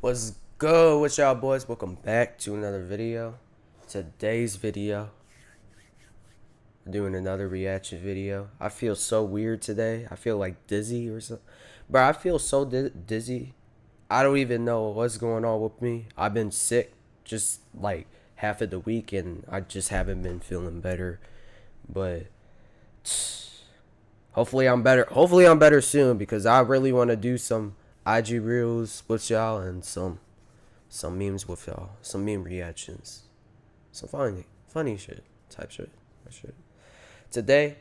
What's good with y'all boys? Welcome back to another video. Today's video, I'm doing another reaction video. I feel so weird today. I feel like dizzy or something. Bro, I feel so dizzy. I don't even know what's going on with me. I've been sick just like half of the week and I just haven't been feeling better. But hopefully I'm better. Hopefully I'm better soon because I really want to do some IG reels with y'all and some memes with y'all, some meme reactions, some funny shit, type shit, that shit. Today,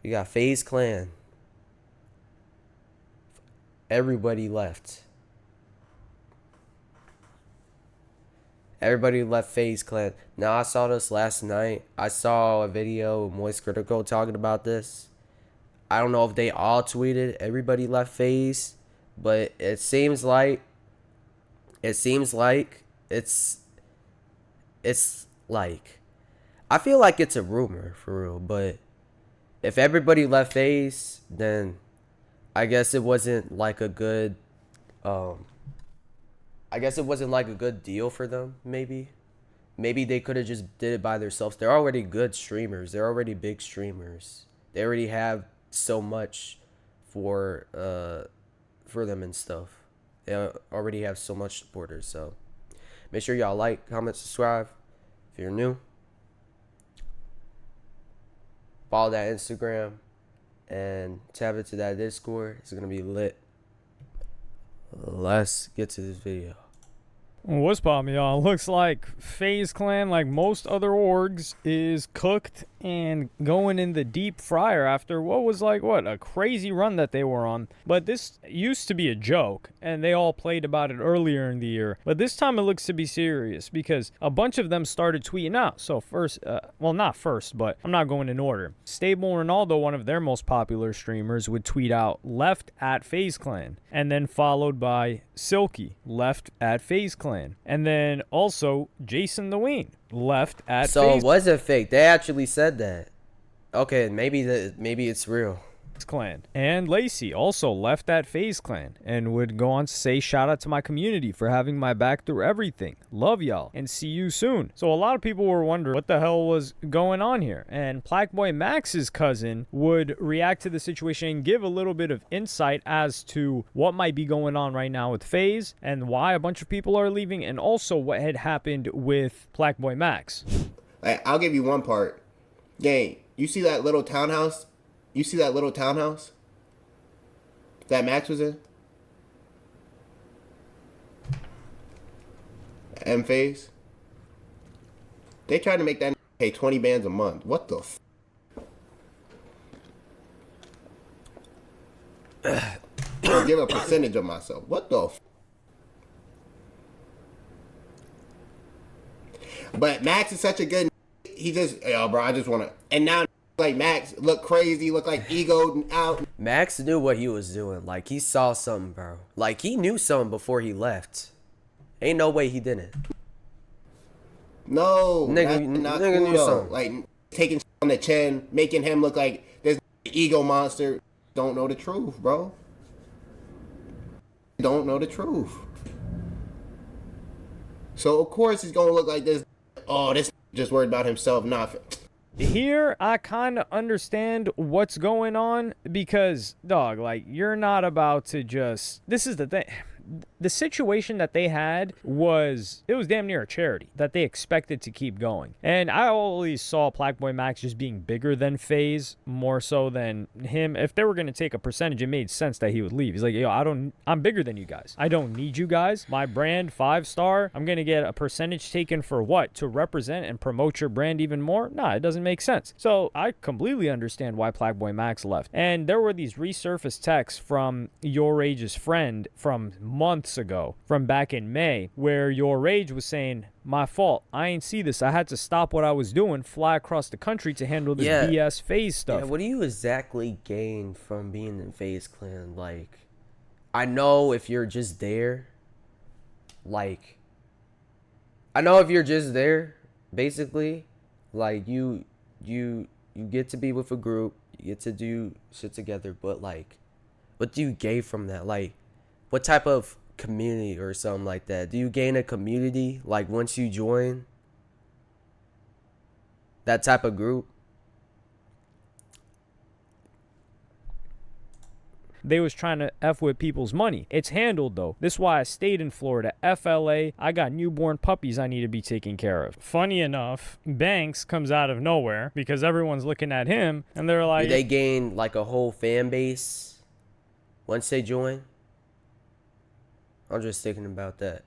we got FaZe Clan. Everybody left. Everybody left FaZe Clan. Now, I saw this last night. I saw a video of Moist Critical talking about this. I don't know if they all tweeted everybody left FaZe, but it seems like it's like I feel like it's a rumor for real, but if everybody left FaZe, then I guess it wasn't like a good I guess it wasn't like a good deal for them. Maybe they could have just did it by themselves. They're already good streamers. They're already big streamers. They already have so much for them and stuff. They already have so much supporters. So make sure y'all like, comment, subscribe if you're new. Follow that Instagram and tap into that Discord. It's gonna be lit. Let's get to this video. What's poppin', y'all? Looks like FaZe Clan, like most other orgs, is cooked and going in the deep fryer after what was like, a crazy run that they were on. But this used to be a joke, and they all played about it earlier in the year. But this time it looks to be serious because a bunch of them started tweeting out. So first, well, not first, but I'm not going in order. Stable Ronaldo, one of their most popular streamers, would tweet out, "Left at FaZe Clan," and then followed by Silky, "Left at FaZe Clan." And then also Jason the Ween, "Left at So FaZe it wasn't fake. They actually said that. Okay, maybe it's real. Clan." And Lacey also left at FaZe Clan and would go on to say, "Shout out to my community for having my back through everything. Love y'all and see you soon." So a lot of people were wondering what the hell was going on here. And Blackboy Max's cousin would react to the situation and give a little bit of insight as to what might be going on right now with FaZe and why a bunch of people are leaving, and also what had happened with Blackboy Max. I'll give you one part. Gang, you see that little townhouse? You see that little townhouse that Max was in? And FaZe? They tried to make that pay 20 bands a month. What the f? I'll give a percentage of myself. What the f? But Max is such a good. He just, yo, bro, I just want to. And now, like, Max look crazy, look like egoed out. Max knew what he was doing. Like, he saw something, bro. Like, he knew something before he left. Ain't no way he didn't. No, Nigga not knew cool though. something. Like, taking on the chin, making him look like this ego monster. Don't know the truth, bro. Don't know the truth. So, of course, he's going to look like this. Oh, this just worried about himself. Here, I kind of understand what's going on because, dog, like, you're not about to just... This is the thing. The situation that they had was damn near a charity that they expected to keep going. And I always saw Blackboy Max just being bigger than FaZe, more so than him. If they were going to take a percentage, it made sense that he would leave. He's like, yo, I'm bigger than you guys. I don't need you guys. My brand, 5-star, I'm going to get a percentage taken for what? To represent and promote your brand even more? Nah, it doesn't make sense. So I completely understand why Blackboy Max left. And there were these resurfaced texts from Your Age's friend from months ago, from back in May, where Your Rage was saying, "My fault, I ain't see this, I had to stop what I was doing, fly across the country to handle this BS FaZe stuff." Yeah, what do you exactly gain from being in FaZe Clan? Like, I know if you're just there, basically, like, you get to be with a group, you get to do shit together, but like, what do you gain from that? Like, what type of community or something like that? Do you gain a community like once you join that type of group? They was trying to F with people's money. It's handled though. This is why I stayed in Florida. FLA, I got newborn puppies I need to be taken care of. Funny enough, Banks comes out of nowhere because everyone's looking at him and they're like... Do they gain like a whole fan base once they join? I'm just thinking about that.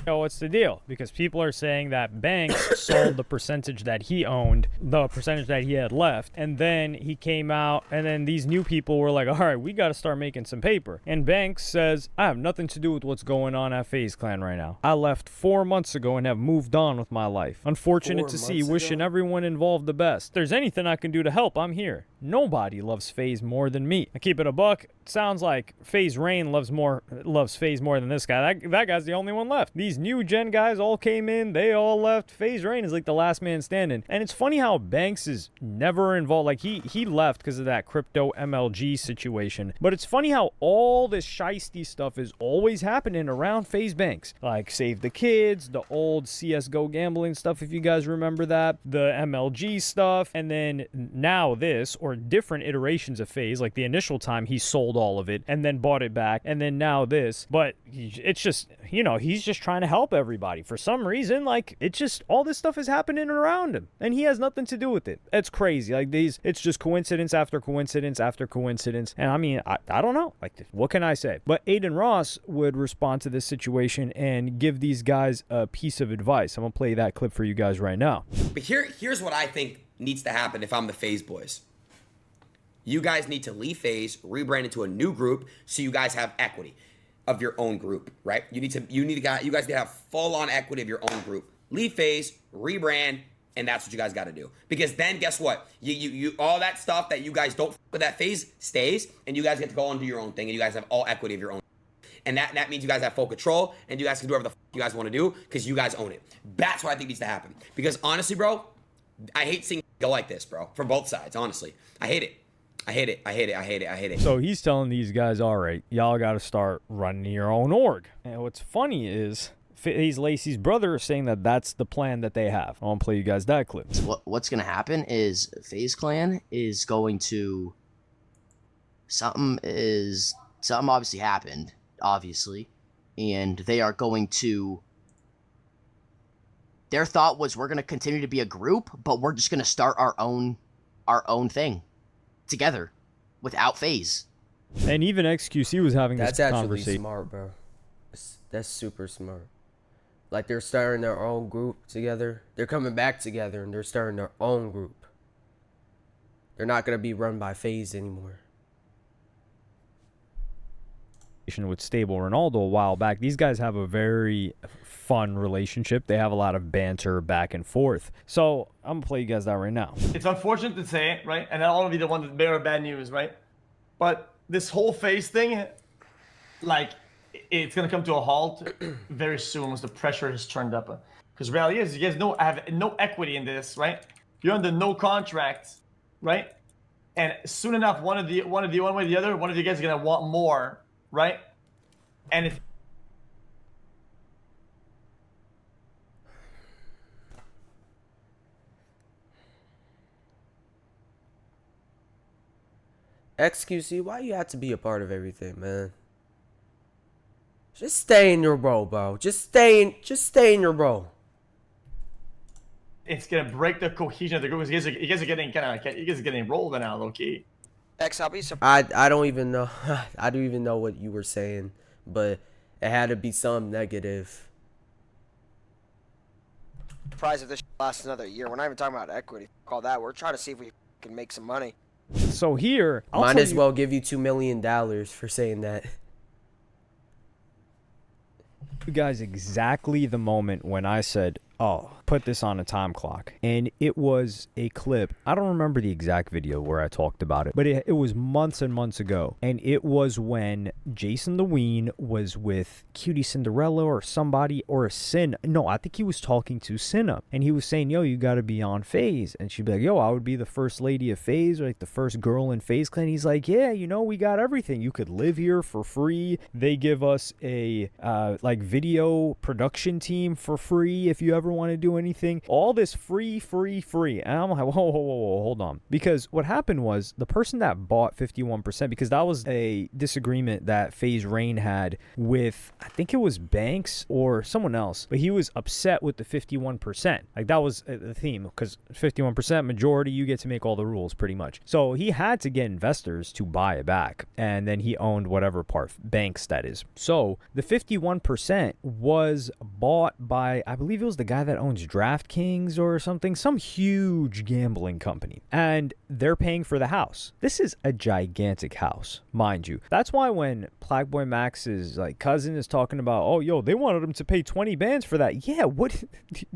Yo, what's the deal? Because people are saying that Banks sold the percentage that he owned, the percentage that he had left, and then he came out, and then these new people were like, all right, we got to start making some paper. And Banks says, I have nothing to do with what's going on at FaZe Clan right now. I left 4 months ago and have moved on with my life. Unfortunate to see, wishing everyone involved the best. If there's anything I can do to help, I'm here. Nobody loves FaZe more than me. I keep it a buck. It sounds like FaZe Rain loves FaZe more than this guy. That guy's the only one left. These new gen guys all came in, they all left. FaZe Rain is like the last man standing. And it's funny how Banks is never involved. Like he left because of that crypto MLG situation. But it's funny how all this shiesty stuff is always happening around FaZe Banks. Like Save the Kids, the old CSGO gambling stuff, if you guys remember that, the MLG stuff, and then now this, or different iterations of FaZe. Like the initial time he sold all of it and then bought it back, and then now this. But it's just, you know, he's just trying to help everybody for some reason. Like, it's just all this stuff is happening around him and he has nothing to do with it. It's crazy. Like, it's just coincidence after coincidence after coincidence. And I mean, I don't know, like, what can I say? But Aiden Ross would respond to this situation and give these guys a piece of advice. I'm gonna play that clip for you guys right now. But here's what I think needs to happen if I'm the FaZe boys. You guys need to leave FaZe, rebrand into a new group so you guys have equity of your own group, right? You guys need to have full-on equity of your own group. Leave FaZe, rebrand, and that's what you guys got to do. Because then guess what? You all that stuff that you guys don't f with that FaZe stays, and you guys get to go on do your own thing, and you guys have all equity of your own. And that means you guys have full control, and you guys can do whatever the f you guys want to do because you guys own it. That's what I think needs to happen. Because honestly, bro, I hate seeing go like this, bro, from both sides. Honestly, I hate it. I hate it. I hate it. I hate it. I hate it. So he's telling these guys, all right, y'all got to start running your own org. And what's funny is FaZe Lacey's brother is saying that that's the plan that they have. I want to play you guys that clip. What's going to happen is FaZe Clan is going to... Something obviously happened, obviously. And they are going to... Their thought was we're going to continue to be a group, but we're just going to start our own thing. Together without FaZe. And even XQC was having That's this actually conversation. smart, bro. That's super smart. Like, they're starting their own group together. They're coming back together and they're starting their own group. They're not going to be run by FaZe anymore. With Stable Ronaldo a while back. These guys have a very fun relationship. They have a lot of banter back and forth. So I'm gonna play you guys that right now. It's unfortunate to say it, right? And I don't want to be the one that bear bad news, right? But this whole FaZe thing, like, it's gonna come to a halt very soon once the pressure has turned up. Because reality is, you guys have no equity in this, right? You're under no contract, right? And soon enough, one way or the other, one of you guys is gonna want more. Right? And if XQC, why you have to be a part of everything, man? Just stay in your role, bro. Just stay in your role. It's gonna break the cohesion of the group. You guys are getting rolled now, low key. I don't even know. I don't even know what you were saying, but it had to be some negative. Surprised if this lasts another year. We're not even talking about equity. Call that. We're trying to see if we can make some money. So here, might as well give you $2 million for saying that. You guys exactly the moment when I said, oh, put this on a time clock, and it was a clip. I don't remember the exact video where I talked about it, but it was months and months ago, and it was when Jason the Ween was with Cutie Cinderella or somebody, or Sin. No, I think he was talking to Cinna, and he was saying, yo, you gotta be on FaZe, and she'd be like, yo, I would be the first lady of FaZe, or like the first girl in FaZe Clan. He's like, yeah, you know, we got everything. You could live here for free. They give us a like video production team for free if you ever want to do anything. All this free. And I'm like, whoa, hold on. Because what happened was the person that bought 51%, because that was a disagreement that FaZe Rain had with, I think it was Banks or someone else, but he was upset with the 51%. Like that was the theme, because 51% majority, you get to make all the rules pretty much. So he had to get investors to buy it back, and then he owned whatever part, Banks that is. So the 51% was bought by, I believe it was the guy that owns DraftKings or something, some huge gambling company, and they're paying for the house. This is a gigantic house, mind you. That's why when Blackboy Max's like cousin is talking about, oh, yo, they wanted him to pay 20 bands for that. Yeah, what?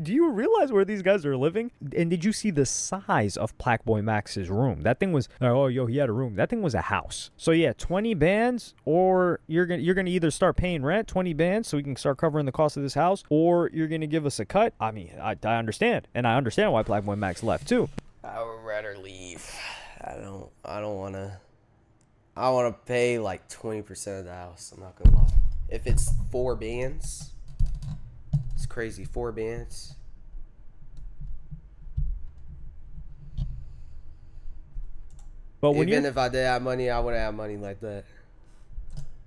Do you realize where these guys are living? And did you see the size of Blackboy Max's room? That thing was, oh, yo, he had a room. That thing was a house. So yeah, 20 bands, or you're gonna either start paying rent, 20 bands, so we can start covering the cost of this house, or you're gonna give us a cut. I mean, I understand, and I understand why Blackboy Max left too. I would rather leave. I don't wanna. I wanna pay like 20% of the house. I'm not gonna lie. If it's 4 bands, it's crazy. 4 bands. But when Even if I did have money, I wouldn't have money like that.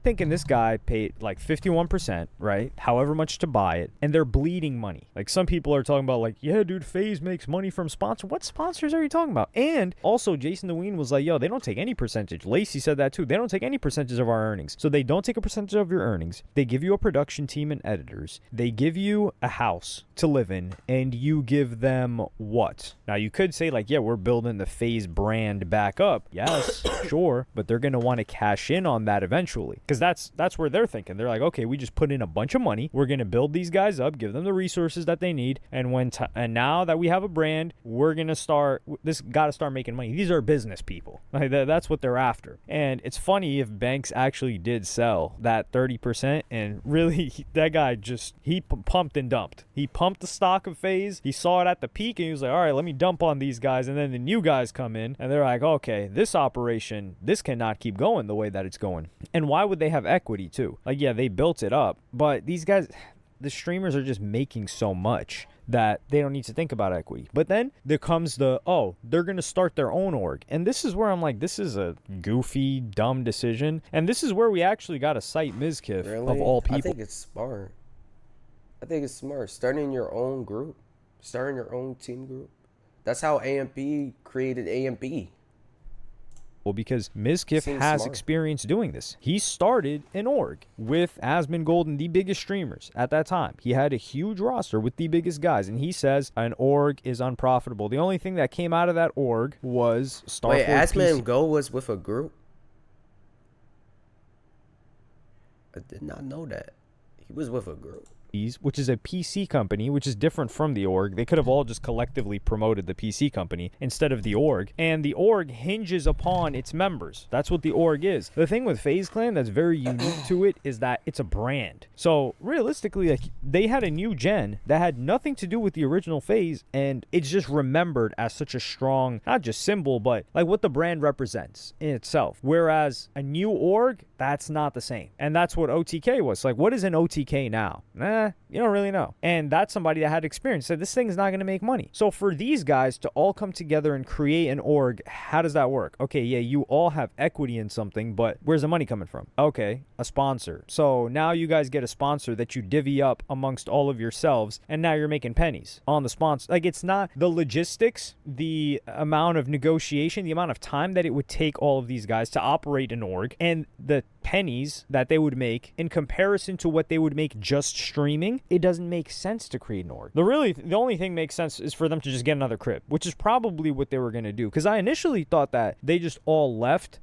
Thinking this guy paid like 51%, right? However much to buy it, and they're bleeding money. Like some people are talking about like, yeah, dude, FaZe makes money from sponsor. What sponsors are you talking about? And also Jason the Ween was like, yo, they don't take any percentage. Lacey said that too. They don't take any percentage of our earnings. So they don't take a percentage of your earnings. They give you a production team and editors. They give you a house to live in, and you give them what? Now you could say like, yeah, we're building the FaZe brand back up. Yes, sure, but they're gonna want to cash in on that eventually, because that's where they're thinking. They're like, okay, we just put in a bunch of money. We're gonna build these guys up, give them the resources that they need, and and now that we have a brand, we're gonna start. This got to start making money. These are business people. Like that's what they're after. And it's funny if Banks actually did sell that 30%, and really that guy just pumped and dumped. He pumped the stock of FaZe. He saw it at the peak, and he was like, all right, let me dump on these guys. And then the new guys come in, and they're like, okay, this operation, this cannot keep going the way that it's going. And why would they have equity too? Like, yeah, they built it up, but these guys, the streamers are just making so much that they don't need to think about equity. But then there comes the, oh, they're going to start their own org. And this is where I'm like, this is a goofy, dumb decision. And this is where we actually got to cite Mizkif of all people. I think it's smart. I think it's smart. Starting your own group. Starting your own team group. That's how AMP created AMP. Because Mizkif has experience doing this. He started an org with Asmon Golden, the biggest streamers at that time. He had a huge roster with the biggest guys, and he says an org is unprofitable. The only thing that came out of that org was Starforce. Wait, Asmon Gold was with a group? I did not know that. He was with a group. Which is a PC company, which is different from the org. They could have all just collectively promoted the PC company instead of the org. And the org hinges upon its members. That's what the org is. The thing with FaZe Clan that's very unique to it is that it's a brand. So realistically, like, they had a new gen that had nothing to do with the original FaZe, and it's just remembered as such a strong, not just symbol, but like what the brand represents in itself. Whereas a new org, that's not the same. And that's what OTK was. Like, what is an OTK now? You don't really know. And that's somebody that had experience. Said this thing is not going to make money. So for these guys to all come together and create an org, how does that work? Okay, yeah, you all have equity in something, but where's the money coming from? Okay, a sponsor. So now you guys get a sponsor that you divvy up amongst all of yourselves, and now you're making pennies on the sponsor. Like, it's not the logistics, the amount of negotiation, the amount of time that it would take all of these guys to operate an org, and the pennies that they would make in comparison to what they would make just streaming streaming, it doesn't make sense to create an org. The only thing makes sense is for them to just get another crib, which is probably what they were going to do. Because I initially thought that they just all left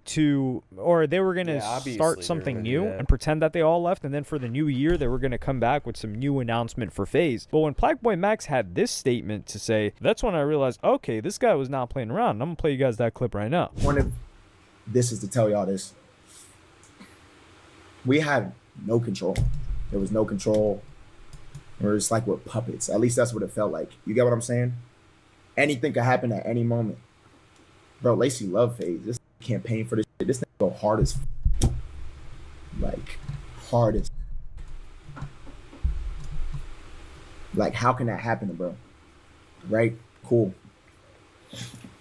or they were going to start something new and pretend that they all left, and then for the new year, they were going to come back with some new announcement for FaZe. But when Blackboy Max had this statement to say, that's when I realized, okay, this guy was not playing around. I'm going to play you guys that clip right now. One of this is to tell y'all this. We had no control. There was no control. We were just like we're puppets. At least that's what it felt like. You get what I'm saying? Anything could happen at any moment. Bro, Lacey love FaZe. This campaign for this shit. This thing go hard as like hard as like how can that happen, bro? Right? Cool.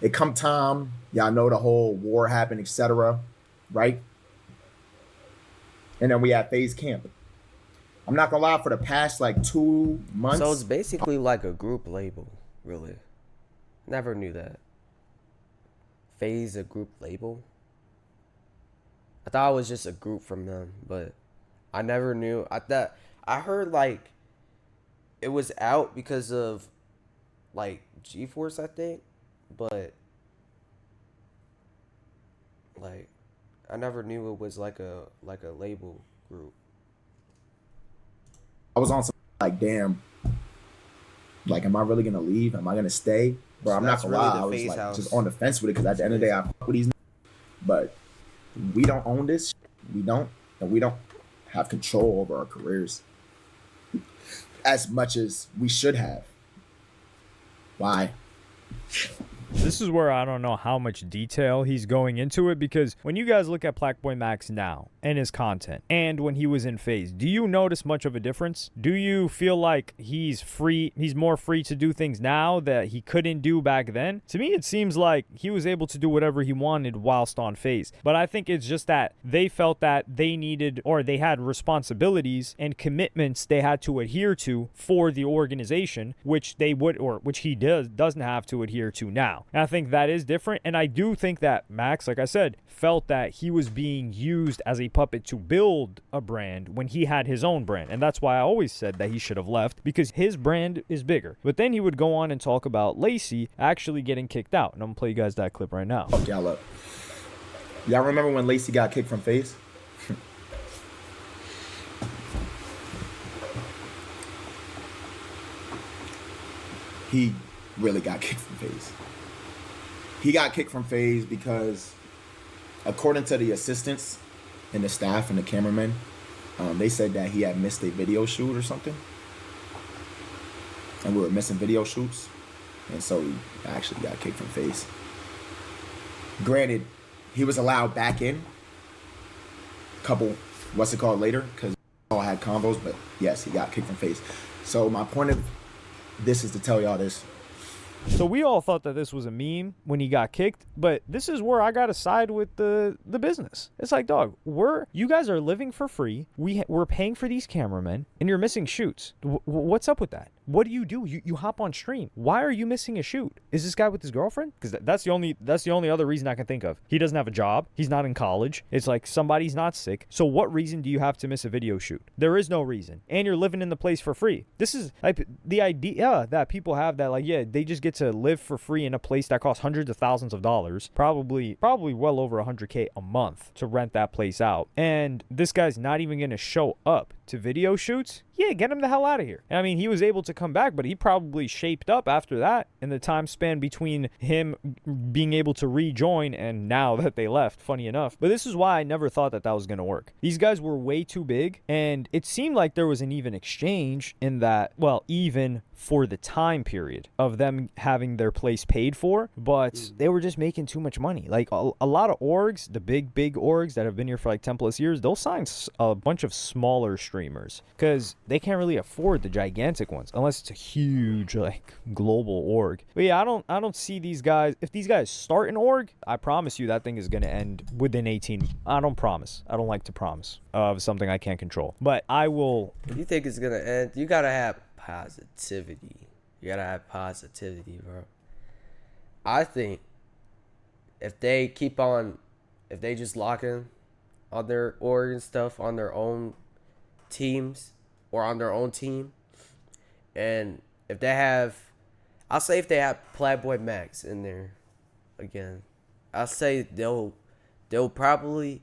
It come time, y'all know the whole war happened, etc. Right? And then we had FaZe Camp. I'm not gonna lie, for the past like 2 months. So it's basically like a group label, really. Never knew that. FaZe a group label? I thought it was just a group from them, but I never knew. I heard like it was out because of like G-Force, I think, but like I never knew it was like a label group. I was on some like, damn, like, am I really gonna leave? Am I gonna stay? Bro, I'm not gonna lie, I was like just on the fence with it because at the end of the day, I fuck with these. But we don't own this. We don't, and we don't have control over our careers as much as we should have. Why? This is where I don't know how much detail he's going into it, because when you guys look at Blackboy Max now and his content and when he was in FaZe, do you notice much of a difference? Do you feel like he's more free to do things now that he couldn't do back then? To me, it seems like he was able to do whatever he wanted whilst on FaZe. But I think it's just that they felt that they needed, or they had responsibilities and commitments they had to adhere to for the organization, which they would, or which he doesn't have to adhere to now. And I think that is different. And I do think that Max, like I said, felt that he was being used as a puppet to build a brand when he had his own brand. And that's why I always said that he should have left, because his brand is bigger. But then he would go on and talk about Lacey actually getting kicked out. And I'm going to play you guys that clip right now. Fuck y'all up. Y'all remember when Lacey got kicked from FaZe? He really got kicked from FaZe. He got kicked from FaZe because, according to the assistants and the staff and the cameramen, they said that he had missed a video shoot or something. And we were missing video shoots. And so he actually got kicked from FaZe. Granted, he was allowed back in a couple, later, because we all had combos, but yes, he got kicked from FaZe. So my point of this is to tell y'all this. So we all thought that this was a meme when he got kicked, but this is where I got to side with the business. It's like, dog, you guys are living for free. We're paying for these cameramen, and you're missing shoots. What's up with that? What do? You hop on stream. Why are you missing a shoot? Is this guy with his girlfriend? Because that's the only other reason I can think of. He doesn't have a job. He's not in college. It's like somebody's not sick. So what reason do you have to miss a video shoot? There is no reason. And you're living in the place for free. This is like the idea that people have that, like, yeah, they just get to live for free in a place that costs hundreds of thousands of dollars, probably well over $100K a month to rent that place out. And this guy's not even going to show up to video shoots. Yeah, get him the hell out of here. And I mean, he was able to come back, but he probably shaped up after that in the time span between him being able to rejoin and now that they left, funny enough. But this is why I never thought that was going to work. These guys were way too big, and it seemed like there was an even exchange in that, well, even for the time period of them having their place paid for, but they were just making too much money. Like a lot of orgs, the big orgs that have been here for like 10 plus years, they'll sign a bunch of smaller streamers because they can't really afford the gigantic ones unless it's a huge like global org. But yeah, I don't see these guys. If these guys start an org, I promise you that thing is going to end within 18. I don't promise. I don't like to promise of something I can't control, but I will. If you think it's going to end, you got to have positivity. You got to have positivity, bro. I think if they just lock in on their org and stuff on their own teams or on their own team. And if they have, I'll say if they have Playboy Max in there again, I'll say they'll probably,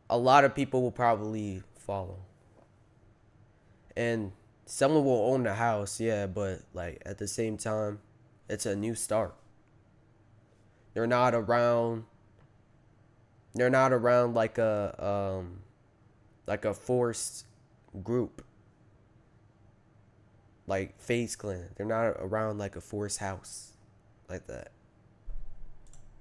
a lot of people will probably follow. And someone will own the house, yeah, but like at the same time, it's a new start. They're not around like a forced group. Like FaZe Clan. They're not around like a forced house like that.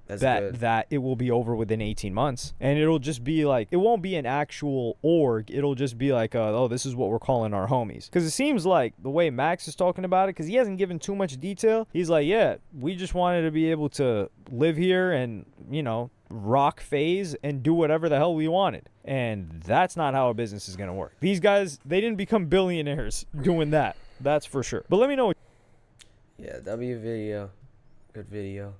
That's good. That it will be over within 18 months, and it'll just be like, it won't be an actual org. It'll just be like, oh, this is what we're calling our homies. Because it seems like the way Max is talking about it, because he hasn't given too much detail, he's like, yeah, we just wanted to be able to live here and, you know, rock FaZe and do whatever the hell we wanted. And that's not how a business is going to work. These guys, they didn't become billionaires doing that. That's for sure. But let me know. Yeah, W video. Good video.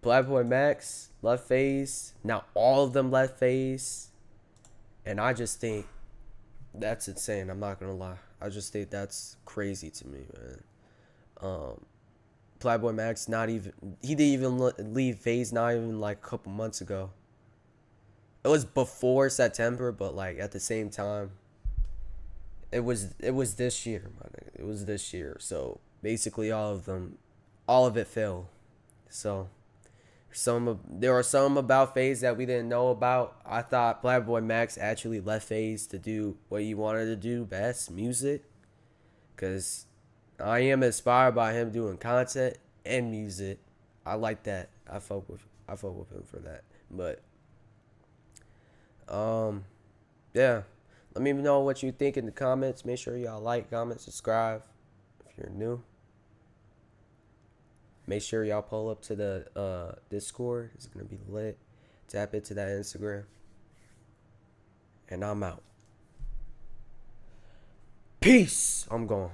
Black Boy Max left FaZe. Now all of them left FaZe. And I just think that's insane. I'm not gonna lie. I just think that's crazy to me, man. Black Boy Max he didn't even leave FaZe not even like a couple months ago. It was before September, but like at the same time, it was this year, my nigga. It was this year. So basically all of it failed. So there are some about FaZe that we didn't know about. I thought Black Boy Max actually left FaZe to do what he wanted to do best, music. Cause I am inspired by him doing content and music. I like that. I fuck with him for that. But yeah. Let me know what you think in the comments. Make sure y'all like, comment, subscribe if you're new. Make sure y'all pull up to the Discord. It's going to be lit. Tap into that Instagram. And I'm out. Peace. I'm gone.